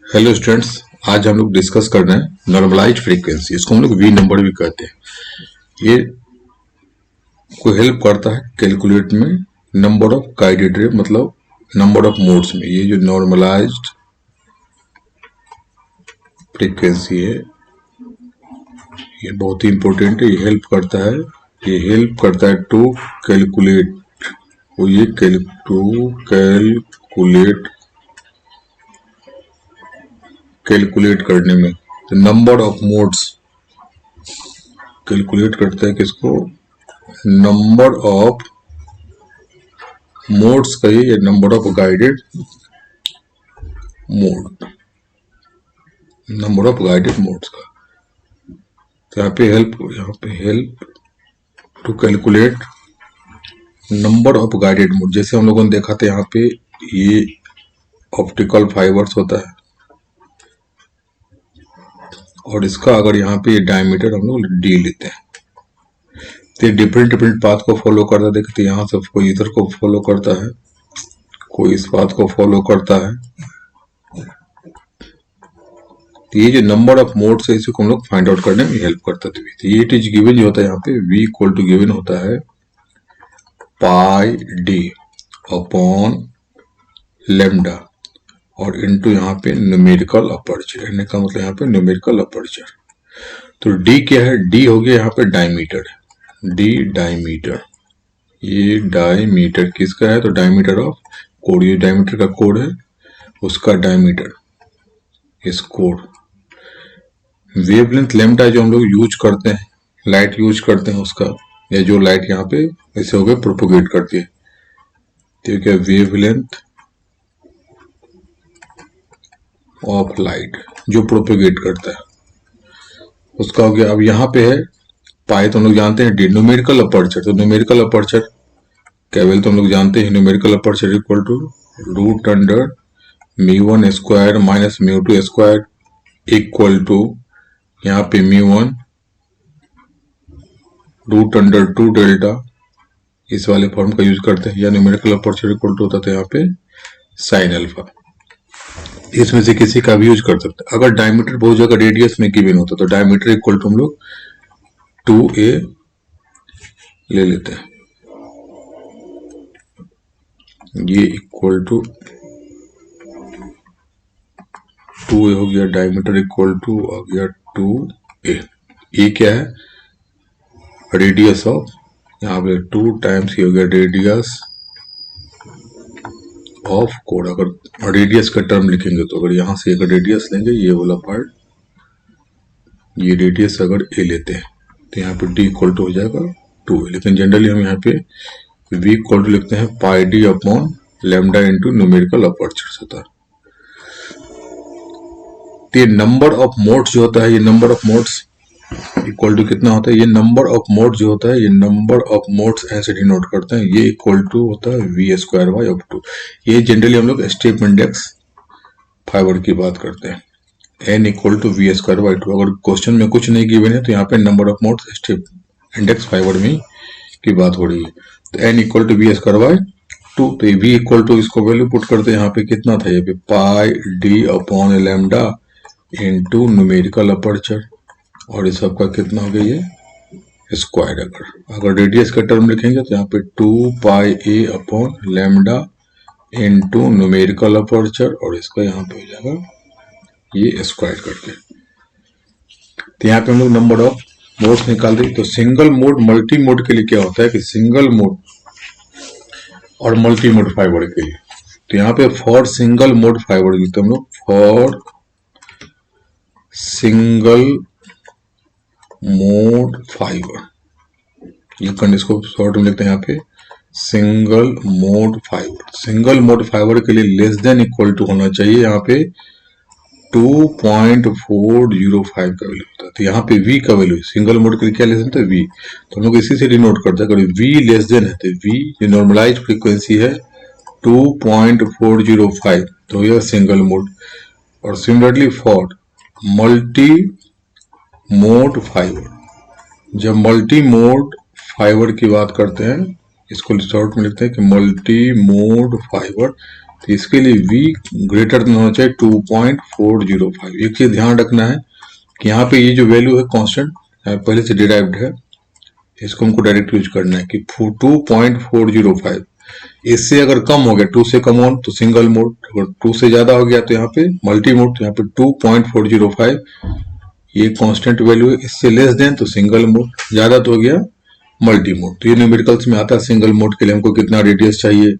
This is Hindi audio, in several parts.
हेलो स्टूडेंट्स, आज हम लोग डिस्कस कर रहे हैं नॉर्मलाइज्ड फ्रीक्वेंसी। इसको हम लोग वी नंबर भी कहते हैं। ये को हेल्प करता है कैलकुलेट में नंबर ऑफ गाइडेड रे, मतलब नंबर ऑफ मोड्स में। ये जो नॉर्मलाइज्ड फ्रीक्वेंसी है ये बहुत ही इंपॉर्टेंट है। ये हेल्प करता है टू कैलकुलेट कैलकुलेट करने में। तो नंबर ऑफ मोड्स कैलकुलेट करता है किसको? नंबर ऑफ मोड्स का ही, number of guided mode, number of guided modes का। तो यहाँ पे help to calculate number of guided mode. जैसे हम लोगों ने देखा था यहाँ पे ये ऑप्टिकल फाइबर्स होता है और इसका अगर यहाँ पे ये डायमीटर हम लोग डी लेते हैं तो डिफरेंट पाथ को फॉलो करता है। देखते यहाँ से कोई इधर को फॉलो करता है, कोई इस पाथ को फॉलो करता है। तो ये जो नंबर ऑफ मोड्स है इसी को हम लोग फाइंड आउट करने में हेल्प करता है। तो ये इट इज गिवन जो होता है यहाँ पे v इक्वल टू गिवन होता है पाई डी अपॉन लेमडा और इनटू यहाँ पे न्यूमेरिकल अपर्चर। इनने का मतलब यहाँ पे न्यूमेरिकल अपर्चर। तो d क्या है? d हो गया यहाँ पे डायमीटर, d डायमीटर। ये डायमीटर किसका है? तो डायमीटर ऑफ कोड, ये डायमीटर का कोड है, उसका डायमीटर इस कोड। वेवलेंथ लेमडा जो हम लोग यूज करते हैं, लाइट यूज करते हैं उसका, या जो लाइट यहाँ पे ऐसे हो गए प्रोपोगेट करती है, तो क्या वेवलेंथ ऑफ लाइट जो प्रोपोगेट करता है उसका हो गया। अब यहाँ पे है पाई, तो हम लोग जानते हैं डी। न्यूमेरिकल अपर्चर, तो न्यूमेरिकल अपर्चर कैवल तो हम लोग जानते हैं numerical aperture equal to root under μ1 square minus μ2 square equal to यहाँ पे μ1 रूट अंडर 2 डेल्टा, इस वाले फॉर्म का यूज करते हैं। या न्यूमेरिकल अपर्चर इक्वल टू होता था यहाँ पे साइन अल्फा। इसमें से किसी का भी यूज कर सकते हैं। अगर डायमीटर बहुत जगह रेडियस में गिवन होता तो डायमीटर इक्वल टू हम लोग 2a ले लेते हैं। ये इक्वल टू 2a हो गया, डायमीटर इक्वल टू आ गया 2a। ये क्या है? रेडियस ऑफ, यहाँ पे 2 टाइम्स ये हो गया रेडियस ऑफ कोड। अगर रेडियस का टर्म लिखेंगे तो अगर यहाँ से अगर रेडियस लेंगे, ये वाला पार्ट, ये रेडियस अगर ए लेते हैं तो यहाँ पे डी इक्वल टू हो जाएगा 2a। लेकिन जनरली हम यहाँ पे v इक्वल टू लिखते हैं pi D upon lambda into numerical aperture होता है। तो ये नंबर ऑफ मोड्स जो होता है, ये number of modes equal to कितना होता है? ये नंबर ऑफ मोड जो होता है, ये नंबर ऑफ मोड्स ऐसे डिनोट करते हैं। ये इक्वल टू होता है V square by up to. ये जनरली हम लोग स्टेप इंडेक्स फाइबर की बात करते हैं, N equal to V square by two. अगर क्वेश्चन में कुछ नहीं गिवन है तो यहाँ पे number of modes step index fiber में की बात हो रही है। तो N equal to V square by two. तो वी इक्वल टू इसको वैल्यू पुट करते हैं, यहाँ पे कितना था? ये पे pi D upon lambda into numerical aperture, और इस सबका कितना हो गया? ये स्क्वायर। अगर रेडियस का टर्म लिखेंगे तो यहाँ पे 2 pi a upon lambda into numerical aperture, और इसका यहाँ पे हो जाएगा ये स्क्वायर करके। तो यहाँ पे हम लोग नंबर ऑफ मोड्स निकाल दें। तो सिंगल मोड मल्टी मोड के लिए क्या होता है कि सिंगल मोड और मल्टी मोड फाइबर के लिए, तो यहाँ पे फॉर सिंगल मोड फाइबर लिखते हम लोग, फॉर सिंगल मोड फाइबर। ये कंडीशन को शॉर्ट में लिखते हैं यहाँ पे single mode fibre. Single mode fibre के लिए लेस देन इक्वल टू होना चाहिए यहाँ पे 2.405 का वैल्यू होता है। तो यहाँ पे v का वैल्यू सिंगल मोड के लिए क्या लेस देन था? v। तो हम लोग इसी से डिनोट करते हैं। अगर v लेस देन है तो v जो नॉर्मलाइज्ड फ्रीक्वेंसी है 2.405, तो यह सिंगल मोड। और similarly for multi mode fibre, जब मल्टी मोड फाइबर की बात करते हैं, इसको शॉर्ट में लिखते हैं कि मल्टी मोड फाइबर, तो इसके लिए v ग्रेटर देन होना चाहिए 2.405। एक चीज ध्यान रखना है कि यहाँ पे ये जो वैल्यू है कांस्टेंट पहले से डिराइव्ड है, इसको हमको डायरेक्ट यूज करना है कि 2.405। इससे अगर कम हो गया 2 से कम हो तो सिंगल मोड, अगर 2 से ज्यादा हो गया तो यहाँ पे मल्टी मोड। तो यहाँ पे 2.405 ये कांस्टेंट वैल्यू है, इससे लेस देन तो सिंगल मोड, ज्यादा तो हो गया मल्टी मोड। तो ये न्यूमेरिकल्स में आता है सिंगल मोड के लिए हमको कितना रेडियस चाहिए,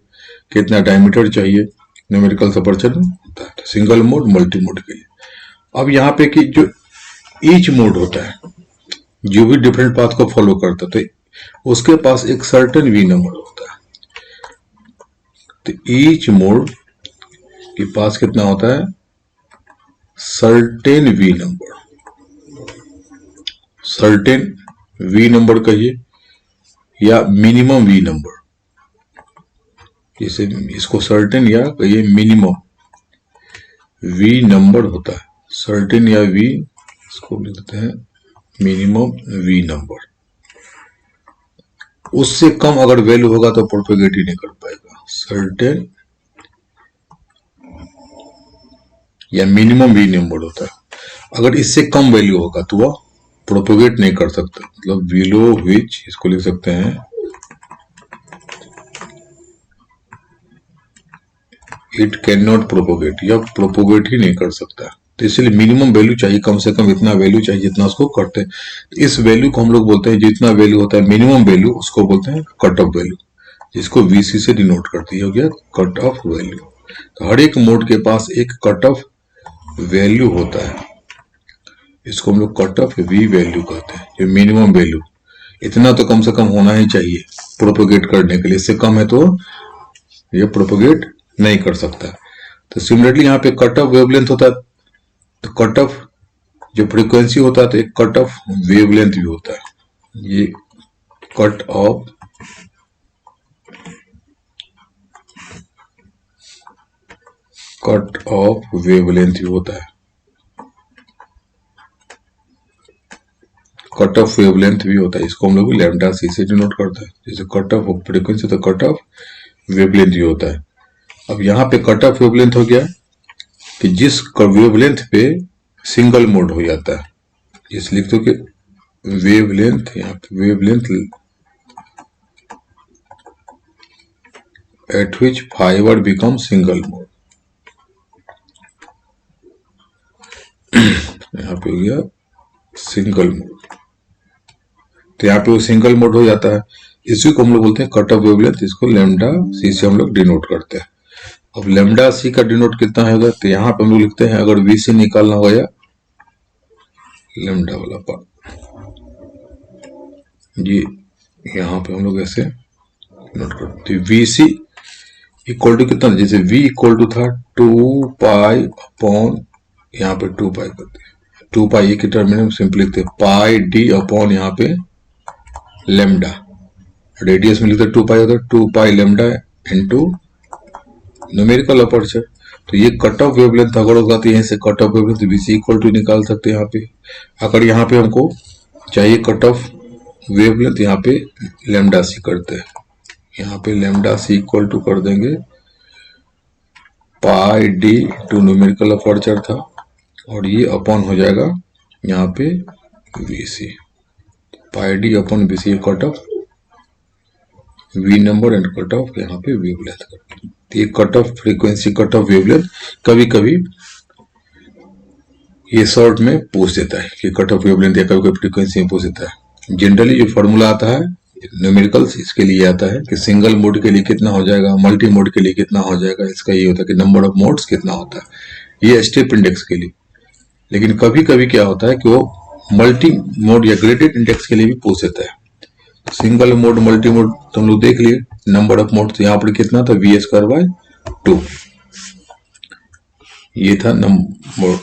कितना डायमीटर चाहिए, न्यूमेरिकल से परिचय होता है। तो सिंगल मोड मल्टी मोड के लिए। अब यहाँ पे कि जो ईच मोड होता है, जो भी डिफरेंट पाथ को फॉलो करता है, तो उसके पास एक सर्टेन वी नंबर होता है। तो ईच मोड के पास कितना होता है, certain V number, certain V number कहिए या मिनिमम वी नंबर, जैसे इसको सर्टेन या कहिए मिनिमम वी नंबर होता है। सर्टेन या वी, इसको लिख देते हैं मिनिमम वी नंबर। उससे कम अगर वैल्यू होगा तो प्रोपेगेट ही नहीं कर पाएगा। सर्टेन या मिनिमम वी नंबर होता है, अगर इससे कम वैल्यू होगा तो वह प्रोपेगेट नहीं कर सकता। मतलब बिलो विच, इसको लिख सकते हैं इट कैन नॉट प्रोपोगेट, या प्रोपोगेट ही नहीं कर सकता। तो इसलिए मिनिमम वैल्यू चाहिए, कम से कम इतना वैल्यू चाहिए जितना उसको करते हैं। इस वैल्यू को हम लोग बोलते हैं, जितना वैल्यू होता है मिनिमम वैल्यू, उसको बोलते हैं कट ऑफ वैल्यू, जिसको वीसी से डिनोट करती है, हो गया कट ऑफ वैल्यू। तो हर एक मोड के पास एक कट ऑफ वैल्यू होता है, इसको हम लोग कट ऑफ वी वैल्यू कहते हैं। जो मिनिमम वैल्यू, इतना तो कम से कम होना ही चाहिए प्रोपोगेट करने के लिए, इससे कम है तो ये प्रोपोगेट नहीं कर सकता। तो सिमिलरली यहाँ पे कट ऑफ वेवलेंथ होता है, तो कट ऑफ जो फ्रीक्वेंसी होता है तो एक कट ऑफ वेवलेंथ भी होता है। ये कट ऑफ वेवलेंथ भी होता है, कट ऑफ वेवलेंथ भी होता है। इसको हम लोग लैम्डा सी से डिनोट करते हैं। जैसे कट ऑफ फ्रीक्वेंसी तो कट ऑफ वेवलेंथ भी होता है। अब यहाँ पे कट ऑफ वेवलेंथ हो गया कि जिस वेवलेंथ पे सिंगल मोड हो जाता है, इस लिख दो कि वेवलेंथ, यहाँ पे वेवलेंथ एट विच फाइबर बिकम सिंगल मोड, यहाँ पे हो गया सिंगल मोड। तो यहाँ पे वो सिंगल मोड हो जाता है, इसी को हम लोग बोलते हैं कट ऑफ वेवलेंथ। इसको लैम्डा सी से हम लोग डिनोट करते हैं। अब लैम्डा सी का डिनोट कितना होगा, तो यहाँ पे हम लोग लिखते हैं, अगर वी सी निकालना हो या लैम्डा वाला पार्ट, ये यहाँ पे हम लोग ऐसे नोट करते हैं। वी सी इक्वल टू कितना, जैसे v इक्वल टू था 2 पाई अपॉन, यहाँ पे 2 पाई करते हैं, 2 पाई के टर्म में सिंपल लिखते हैं पाई डी अपॉन यहाँ पे लेमडा, रेडियस में लिखते 2 पाई होता है, 2 पाई लेमडा इंटू न्यूमेरिकल अपर्चर। तो ये कट ऑफ वेवलेंथ अगर होगा तो यहीं से cut off wavelength VC equal to निकाल सकते हैं। यहाँ पे अगर यहाँ पे हमको चाहिए कट ऑफ वेवलेंथ, यहाँ पे लेमडा सी करते हैं, यहाँ पे लेमडा सी इक्वल टू कर देंगे pi D two numerical aperture था, और ये अपॉन हो जाएगा यहाँ पे VC, pi D upon VC cut off V number and cut off यहाँ पे वेवलेंथ। ये cut off frequency, cut off wavelength कभी कभी ये शॉर्ट में पूछ देता है कि कट ऑफ वेवलेंथ, या कभी कभी फ्रीक्वेंसी में पूछ देता है। जनरली जो फॉर्मूला आता है न्यूमेरिकल्स, इसके लिए आता है कि सिंगल मोड के लिए कितना हो जाएगा, मल्टी मोड के लिए कितना हो जाएगा। इसका ये होता है कि नंबर ऑफ मोड्स कितना होता है, ये स्टेप इंडेक्स के लिए। लेकिन कभी कभी क्या होता है कि वो मल्टी मोड या ग्रेडेड इंडेक्स के लिए भी पूछ देता है। सिंगल मोड, मल्टी मोड तो हम लोग देख लिए, नंबर ऑफ मोड तो यहाँ पर कितना था, वी स्क्वायर बाय 2, ये था नंबर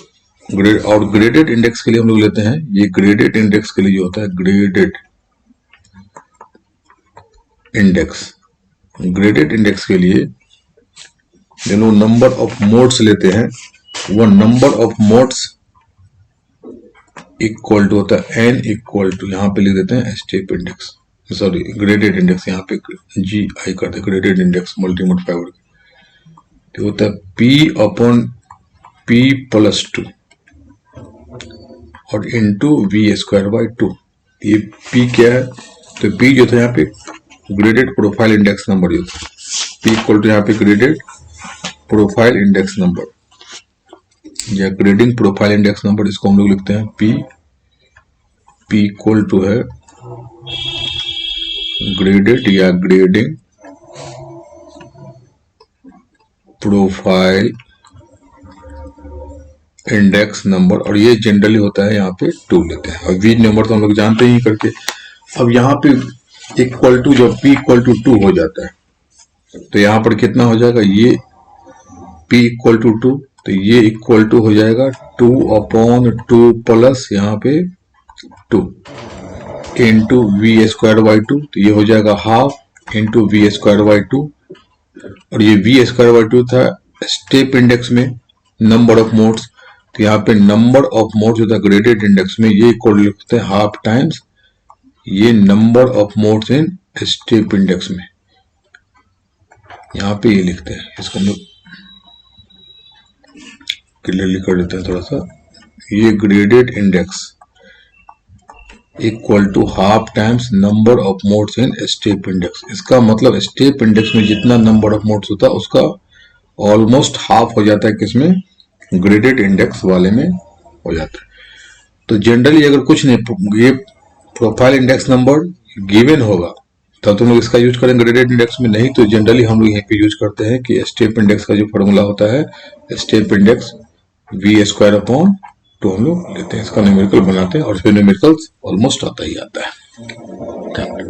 ग्रेड। और ग्रेडेड इंडेक्स के लिए हम लोग लेते हैं, ये ग्रेडेड इंडेक्स के लिए जो होता है, ग्रेडेड इंडेक्स के लिए जो लोग नंबर ऑफ मोड्स लेते हैं, वो number of modes equal to होता है एन इक्वल टू, यहाँ पे लिख देते हैं step index, sorry graded index, यहाँ पे जी आई करते हैं graded index multi mode fibre. तो होता है पी अपॉन पी प्लस 2 और इंटू वी स्क्वायर बाई 2। ये पी क्या है, तो पी जो था यहाँ पे ग्रेडेड प्रोफाइल इंडेक्स नंबर, जो था पी इक्वल टू यहाँ पे ग्रेडेड प्रोफाइल इंडेक्स नंबर या ग्रेडिंग प्रोफाइल इंडेक्स नंबर, इसको हम लोग लिखते हैं पी इक्वल टू है ग्रेडेड या ग्रेडिंग प्रोफाइल इंडेक्स नंबर, और ये जनरली होता है यहाँ पे 2 लेते हैं। और वी नंबर तो हम लोग जानते ही करके। अब यहाँ पे इक्वल टू, जब p इक्वल टू 2 हो जाता है तो यहाँ पर कितना हो जाएगा, ये p इक्वल टू 2, तो ये इक्वल टू हो जाएगा 2 अपॉन 2 प्लस यहाँ पे 2 इंटू वी स्क्वायर बाई 2, तो ये हो जाएगा half into V square by 2। और ये वी स्क्वायर बाई 2 था स्टेप इंडेक्स में नंबर ऑफ मोड्स, तो यहाँ पे नंबर ऑफ मोड्स जो था ग्रेडेड इंडेक्स में, ये इक्वल लिखते हैं हाफ टाइम्स ये number of modes in step index में, यहाँ पे ये लिखते हैं। इसको हम लोग क्लियरली कर देते हैं थोड़ा सा। ये graded index equal to half times number of modes in step index. इसका मतलब स्टेप इंडेक्स में जितना नंबर ऑफ मोड्स होता है उसका ऑलमोस्ट हाफ हो जाता है, किसमें, ग्रेडेड इंडेक्स वाले में हो जाता है। तो जनरली अगर कुछ नहीं, ये प्रोफाइल इंडेक्स नंबर गिवन होगा तब तुम लोग इसका यूज करेंगे ग्रेडेड इंडेक्स में, नहीं तो जनरली हम लोग यहाँ पे यूज करते हैं कि स्टेप इंडेक्स का जो फॉर्मूला होता है step index V square upon 2 हम लोग लेते हैं, इसका न्यूमेरिकल बनाते हैं और फिर न्यूमेरिकल्स ऑलमोस्ट आता ही आता है। Thank you.